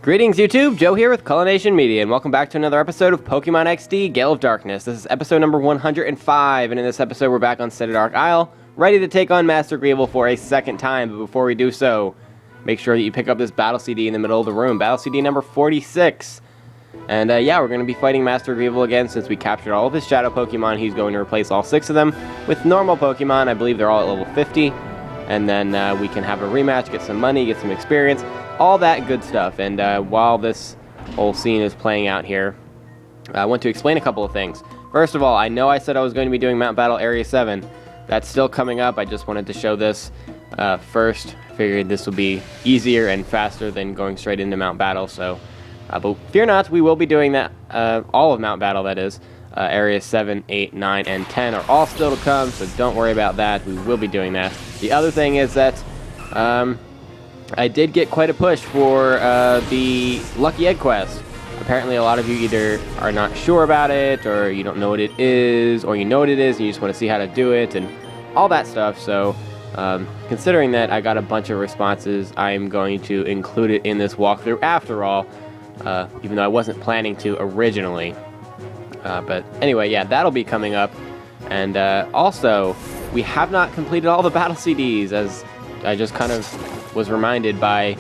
Greetings YouTube, Joe here with Culination Media, and welcome back to another episode of Pokemon XD Gale of Darkness. This is episode number 105, and in this episode we're back on Citadark Isle, ready to take on Master Greevil for a second time, but before we do so, make sure that you pick up this battle CD in the middle of the room, battle CD number 46. And yeah, we're going to be fighting Master Greevil again since we captured all of his shadow Pokemon. He's going to replace all 6 of them with normal Pokemon. I believe they're all at level 50, and then we can have a rematch, get some money, get some experience, all that good stuff. And while this whole scene is playing out here, I want to explain a couple of things. First of all, I know I said I was going to be doing Mount Battle Area 7. That's still coming up. I just wanted to show this first. Figured this would be easier and faster than going straight into Mount Battle. So, but fear not, we will be doing that. All of Mount Battle, that is. Areas 7, 8, 9, and 10 are all still to come, so don't worry about that. We will be doing that. The other thing is that I did get quite a push for the Lucky Egg quest. Apparently a lot of you either are not sure about it, or you don't know what it is, or you know what it is and you just want to see how to do it, and all that stuff. So considering that I got a bunch of responses, I'm going to include it in this walkthrough after all, even though I wasn't planning to originally. But anyway, yeah, that'll be coming up. And also, we have not completed all the battle CDs, as I just kind of was reminded by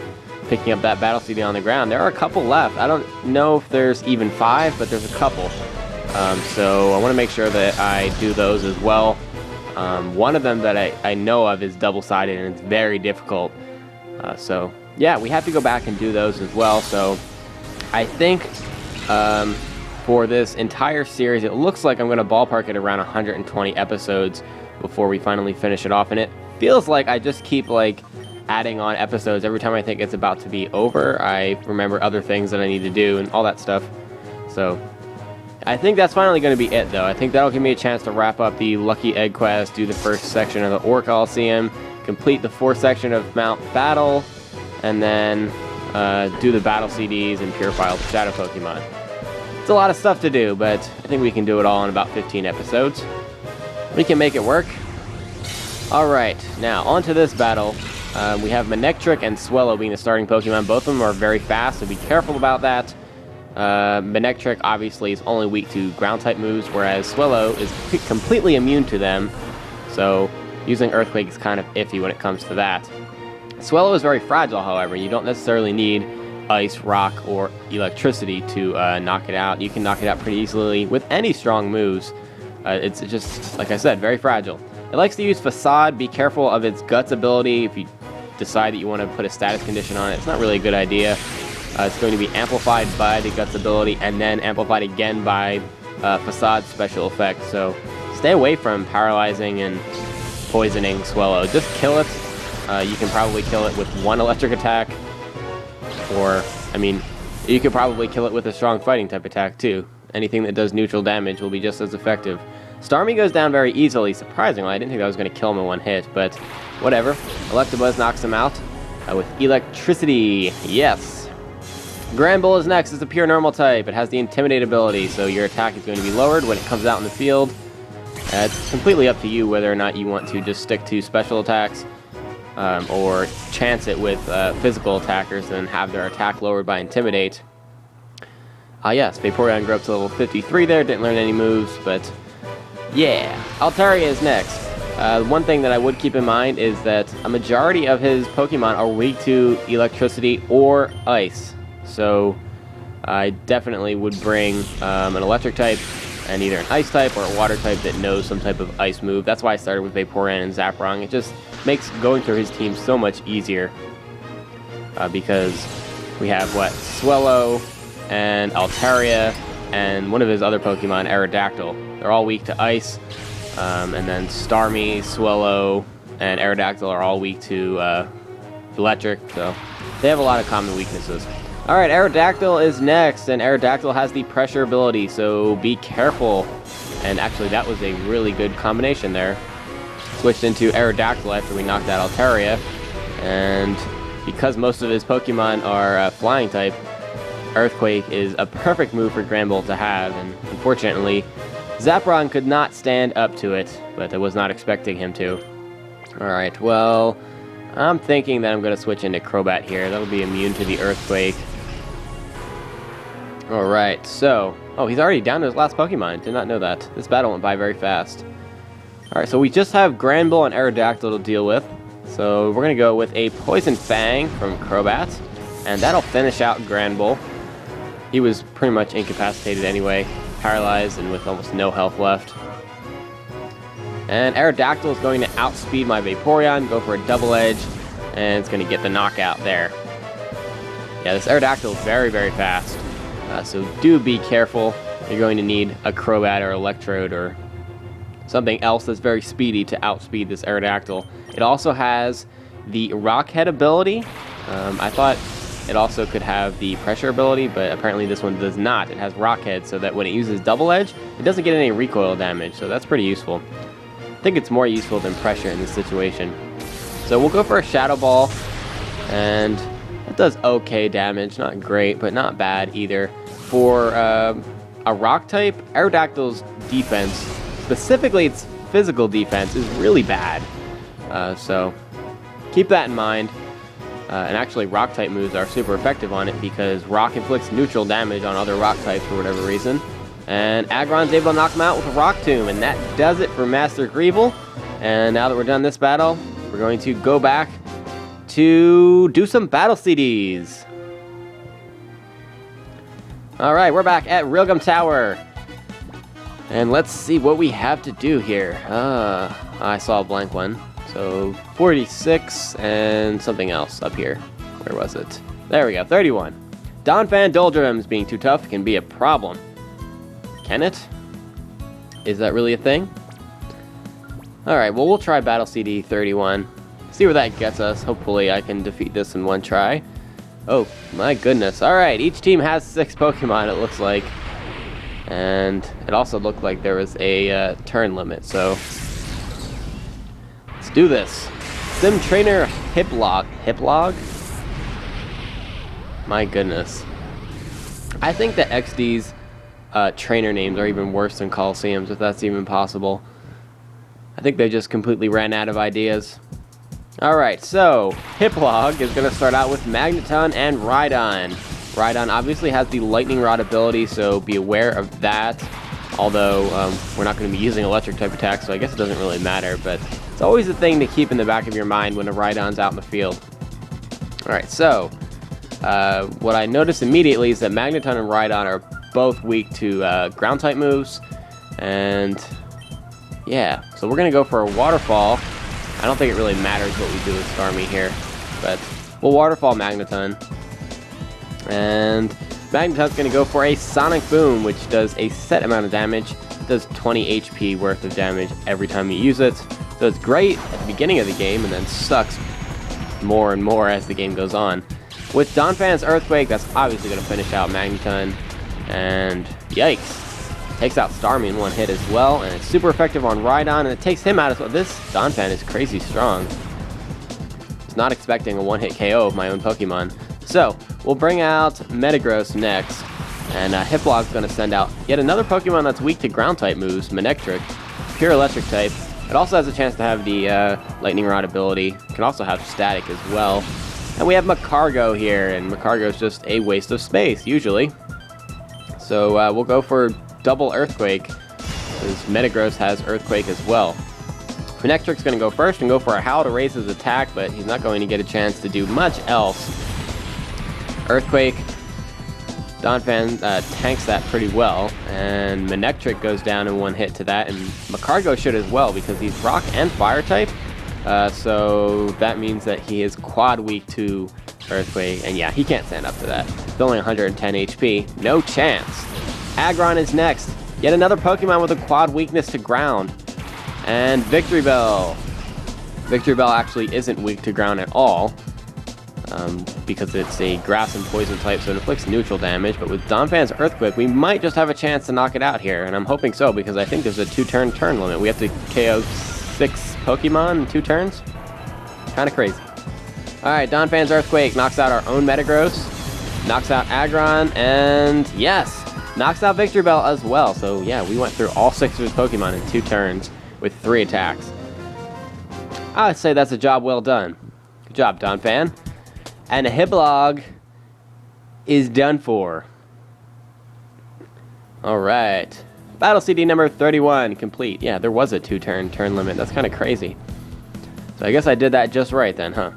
picking up that battle CD on the ground. There are a couple left. I don't know if there's even 5, but there's a couple. So I want to make sure that I do those as well. One of them that I know of is double-sided, and it's very difficult. So yeah, we have to go back and do those as well. So I think for this entire series, it looks like I'm going to ballpark it around 120 episodes before we finally finish it off. And it feels like I just keep like adding on episodes every time I think it's about to be over. I remember other things that I need to do and all that stuff. So I think that's finally going to be it, though. I think that'll give me a chance to wrap up the Lucky Egg quest, do the first section of the Orc Coliseum, complete the 4th section of Mount Battle, and then do the battle CDs and purify all the shadow Pokemon. It's a lot of stuff to do, but I think we can do it all in about 15 episodes. We can make it work. Alright, now on to this battle. We have Manectric and Swellow being the starting Pokemon. Both of them are very fast, so be careful about that. Manectric obviously is only weak to ground-type moves, whereas Swellow is completely immune to them. So using Earthquake is kind of iffy when it comes to that. Swellow is very fragile, however. You don't necessarily need Ice, Rock, or Electricity to knock it out. You can knock it out pretty easily with any strong moves. It's just, like I said, very fragile. It likes to use Facade. Be careful of its Guts ability. If you decide that you want to put a status condition on it, it's not really a good idea. It's going to be amplified by the Guts ability and then amplified again by Facade special effect. So stay away from paralyzing and poisoning Swellow. Just kill it. You can probably kill it with 1 electric attack. Or, I mean, you could probably kill it with a strong fighting type attack too. Anything that does neutral damage will be just as effective. Starmie goes down very easily, surprisingly. I didn't think I was going to kill him in 1 hit, but whatever. Electabuzz knocks him out with Electricity. Yes. Granbull is next. It's a pure normal type. It has the Intimidate ability, so your attack is going to be lowered when it comes out in the field. It's completely up to you whether or not you want to just stick to special attacks or chance it with physical attackers and then have their attack lowered by Intimidate. Yes, Vaporeon grew up to level 53 there. Didn't learn any moves, but yeah. Altaria is next. One thing that I would keep in mind is that a majority of his Pokemon are weak to Electricity or Ice. So I definitely would bring an Electric type and either an Ice type or a Water type that knows some type of Ice move. That's why I started with Vaporeon and Zaprong. It just makes going through his team so much easier because we have, Swellow and Altaria and one of his other Pokemon, Aerodactyl. They're all weak to Ice. And then Starmie, Swellow, and Aerodactyl are all weak to Electric, so they have a lot of common weaknesses. Alright, Aerodactyl is next, and Aerodactyl has the Pressure ability, so be careful. And actually, that was a really good combination there. Switched into Aerodactyl after we knocked out Altaria, and because most of his Pokemon are Flying type, Earthquake is a perfect move for Granbull to have, and unfortunately, Zaprong could not stand up to it, but I was not expecting him to. Alright, well, I'm thinking that I'm going to switch into Crobat here. That'll be immune to the Earthquake. Alright, so... Oh, he's already down to his last Pokemon. Did not know that. This battle went by very fast. Alright, so we just have Granbull and Aerodactyl to deal with. So we're going to go with a Poison Fang from Crobat. And that'll finish out Granbull. He was pretty much incapacitated anyway. Paralyzed and with almost no health left. And Aerodactyl is going to outspeed my Vaporeon, go for a double edge, and it's going to get the knockout there. Yeah, this Aerodactyl is very, very fast. So do be careful. You're going to need a Crobat or Electrode or something else that's very speedy to outspeed this Aerodactyl. It also has the Rock Head ability. I thought it also could have the Pressure ability, but apparently this one does not. It has Rock Head, so that when it uses Double Edge, it doesn't get any recoil damage, so that's pretty useful. I think it's more useful than Pressure in this situation. So we'll go for a Shadow Ball, and it does okay damage. Not great, but not bad either. For a Rock type, Aerodactyl's defense, specifically its physical defense, is really bad. So keep that in mind. And actually, Rock type moves are super effective on it because Rock inflicts neutral damage on other Rock types for whatever reason. And Aggron's able to knock him out with a Rock Tomb, and that does it for Master Greevil. And now that we're done this battle, we're going to go back to do some battle CDs. Alright, we're back at Realgum Tower. And let's see what we have to do here. I saw a blank one. So 46 and something else up here. Where was it? There we go, 31. Donphan Doldrums being too tough can be a problem. Can it? Is that really a thing? Alright, well, we'll try Battle CD 31. See where that gets us. Hopefully I can defeat this in one try. Oh, my goodness. Alright, each team has 6 Pokemon, it looks like. And it also looked like there was a turn limit, so... Let's do this. Sim Trainer Hiplog. Hiplog? My goodness. I think that XD's trainer names are even worse than Coliseum's, if that's even possible. I think they just completely ran out of ideas. Alright, so Hiplog is going to start out with Magneton and Rhydon. Rhydon obviously has the Lightning Rod ability, so be aware of that. Although, we're not going to be using electric type attacks, so I guess it doesn't really matter, but it's always a thing to keep in the back of your mind when a Rhydon's out in the field. Alright, so, what I noticed immediately is that Magneton and Rhydon are both weak to ground type moves, and yeah, so we're going to go for a Waterfall. I don't think it really matters what we do with Starmie here, but we'll Waterfall Magneton. And Magneton's going to go for a Sonic Boom, which does a set amount of damage. It does 20 HP worth of damage every time you use it. So it's great at the beginning of the game, and then sucks more and more as the game goes on. With Donphan's Earthquake, that's obviously going to finish out Magneton. And yikes. Takes out Starmie in one hit as well, and it's super effective on Rhydon, and it takes him out as well. This Donphan is crazy strong. I was not expecting a one-hit KO of my own Pokemon. So, we'll bring out Metagross next, and Hiplog's going to send out yet another Pokemon that's weak to ground-type moves, Manectric, pure electric type. It also has a chance to have the Lightning Rod ability. It can also have Static as well. And we have Macargo here, and Macargo is just a waste of space, usually. So, we'll go for double Earthquake, because Metagross has Earthquake as well. Manectric's going to go first and go for a Howl to raise his attack, but he's not going to get a chance to do much else. Earthquake, Donphan tanks that pretty well, and Manectric goes down in one hit to that, and Macargo should as well, because he's Rock and Fire type, so that means that he is quad weak to Earthquake, and yeah, he can't stand up to that. He's only 110 HP, no chance. Aggron is next, yet another Pokemon with a quad weakness to ground, and Victory Bell. Victory Bell actually isn't weak to ground at all, because it's a grass and poison type, so it inflicts neutral damage, but with Donphan's Earthquake, we might just have a chance to knock it out here, and I'm hoping so, because I think there's a 2-turn turn limit. We have to KO 6 Pokemon in 2 turns? Kinda crazy. Alright, Donphan's Earthquake knocks out our own Metagross, knocks out Aggron, and yes! Knocks out Victory Bell as well, so yeah, we went through all 6 of his Pokemon in 2 turns with 3 attacks. I'd say that's a job well done. Good job, Donphan. And Hiplog is done for. Alright. Battle CD number 31 complete. Yeah, there was a 2-turn limit. That's kind of crazy. So I guess I did that just right then, huh?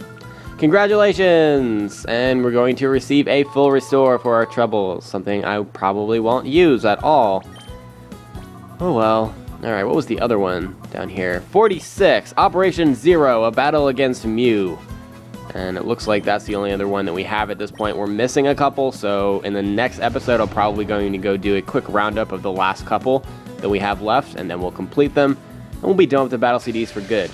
Congratulations! And we're going to receive a full restore for our troubles. Something I probably won't use at all. Oh well. Alright, what was the other one down here? 46, Operation Zero, a battle against Mew. And it looks like that's the only other one that we have at this point. We're missing a couple, so in the next episode, I'm probably going to go do a quick roundup of the last couple that we have left, and then we'll complete them, and we'll be done with the battle CDs for good.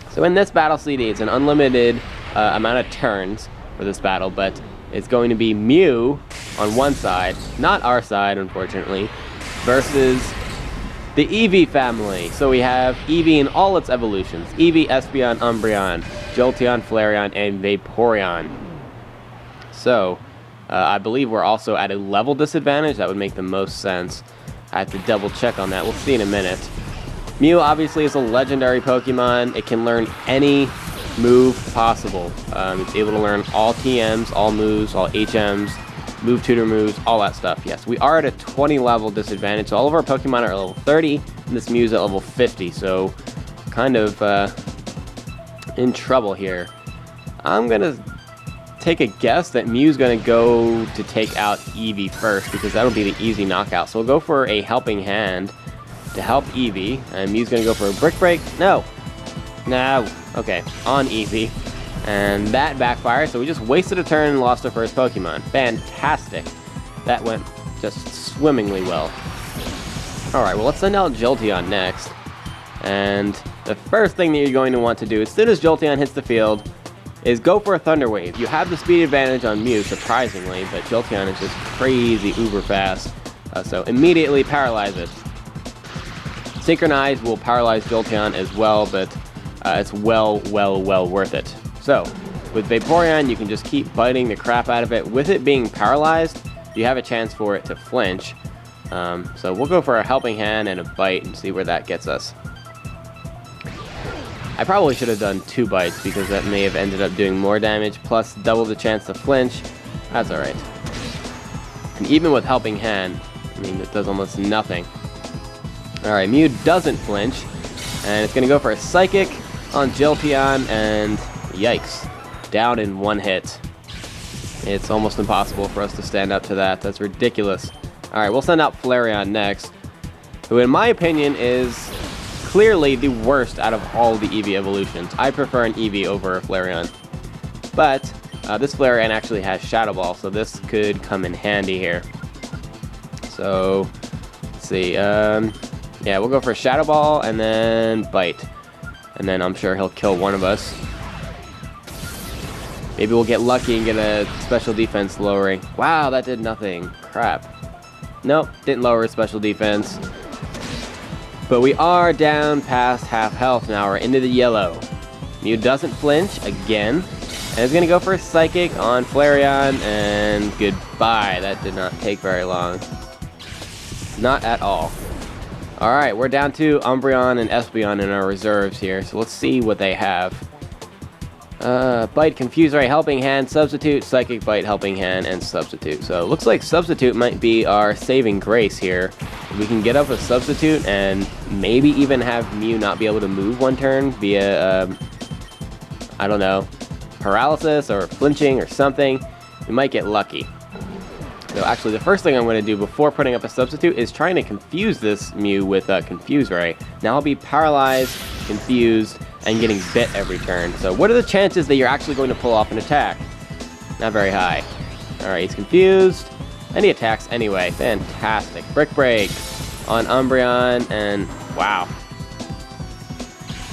So in this battle CD, it's an unlimited amount of turns for this battle, but it's going to be Mew on one side, not our side, unfortunately, versus the Eevee family. So we have Eevee in all its evolutions. Eevee, Espeon, Umbreon, Jolteon, Flareon, and Vaporeon. So, I believe we're also at a level disadvantage. That would make the most sense. I have to double check on that. We'll see in a minute. Mew obviously is a legendary Pokemon. It can learn any move possible. It's able to learn all TMs, all moves, all HMs, move tutor moves, all that stuff. Yes, we are at a 20 level disadvantage. So all of our Pokemon are at level 30, and this Mew's at level 50. So kind of in trouble here. I'm gonna take a guess that Mew's gonna go to take out Eevee first, because that'll be the easy knockout. So we'll go for a helping hand to help Eevee, and Mew's gonna go for a Brick Break. No, okay, on Eevee. And that backfired, so we just wasted a turn and lost our first Pokemon. Fantastic. That went just swimmingly well. Alright, well let's send out Jolteon next. And the first thing that you're going to want to do as soon as Jolteon hits the field is go for a Thunder Wave. You have the speed advantage on Mew, surprisingly, but Jolteon is just crazy uber fast. So immediately paralyze it. Synchronize will paralyze Jolteon as well, but it's well worth it. So, with Vaporeon, you can just keep biting the crap out of it. With it being paralyzed, you have a chance for it to flinch. So we'll go for a helping hand and a bite and see where that gets us. I probably should have done 2 bites because that may have ended up doing more damage, plus double the chance to flinch. That's alright. And even with helping hand, I mean, it does almost nothing. Alright, Mew doesn't flinch, and it's going to go for a Psychic on Jolteon, and yikes, down in 1 hit. It's almost impossible for us to stand up to that. That's ridiculous. Alright, we'll send out Flareon next, who in my opinion is clearly the worst out of all the Eevee evolutions. I prefer an Eevee over a Flareon. But this Flareon actually has Shadow Ball, so this could come in handy here. So, let's see. Yeah, we'll go for Shadow Ball and then Bite. And then I'm sure he'll kill one of us. Maybe we'll get lucky and get a special defense lowering. Wow, that did nothing. Crap. Nope, didn't lower his special defense. But we are down past half health now. We're into the yellow. Mew doesn't flinch again. And it's going to go for a Psychic on Flareon. And goodbye. That did not take very long. Not at all. Alright, we're down to Umbreon and Espeon in our reserves here. So let's see what they have. Bite, Confuse Ray, Helping Hand, Substitute, Psychic Bite, Helping Hand, and Substitute. So it looks like Substitute might be our saving grace here. We can get up with Substitute and maybe even have Mew not be able to move 1 turn via, I don't know, paralysis or flinching or something. We might get lucky. So actually, the first thing I'm going to do before putting up a Substitute is trying to confuse this Mew with Confuse Ray. Now I'll be paralyzed, confused, and getting bit every turn. So what are the chances that you're actually going to pull off an attack? Not very high. Alright, he's confused. And he attacks anyway. Fantastic. Brick Break on Umbreon, and wow.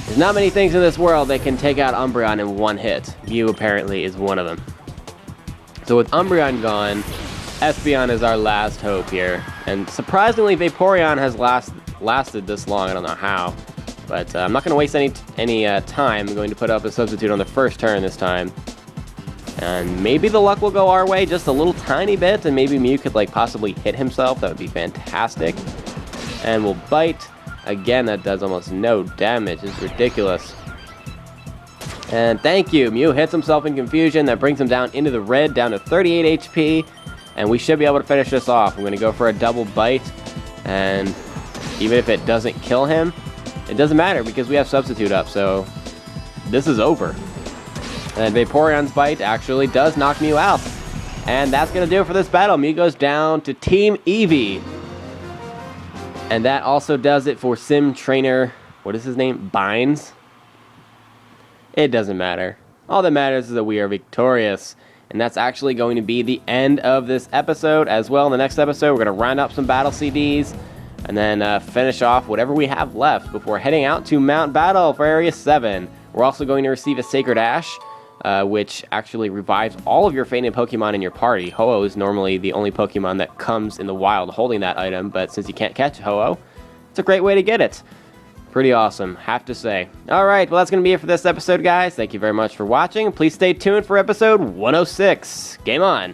There's not many things in this world that can take out Umbreon in 1 hit. Mew apparently is one of them. So with Umbreon gone, Espeon is our last hope here. And surprisingly, Vaporeon has lasted this long. I don't know how. But I'm not going to waste any time. I'm going to put up a Substitute on the first turn this time. And maybe the luck will go our way just a little tiny bit, and maybe Mew could like possibly hit himself. That would be fantastic. And we'll Bite. Again, that does almost no damage. It's ridiculous. And thank you. Mew hits himself in confusion. That brings him down into the red, down to 38 HP. and we should be able to finish this off. I'm going to go for a double bite, and even if it doesn't kill him, it doesn't matter because we have Substitute up, so this is over. And Vaporeon's bite actually does knock Mew out. And that's going to do it for this battle. Mew goes down to Team Eevee. And that also does it for Sim Trainer, what is his name? Bynes? It doesn't matter. All that matters is that we are victorious. And that's actually going to be the end of this episode as well. In the next episode, we're going to round up some battle CDs and then finish off whatever we have left before heading out to Mount Battle for Area 7. We're also going to receive a Sacred Ash, which actually revives all of your fainted Pokemon in your party. Ho-Oh is normally the only Pokemon that comes in the wild holding that item, but since you can't catch Ho-Oh, it's a great way to get it. Pretty awesome, have to say. Alright, well that's going to be it for this episode, guys. Thank you very much for watching. Please stay tuned for episode 106. Game on!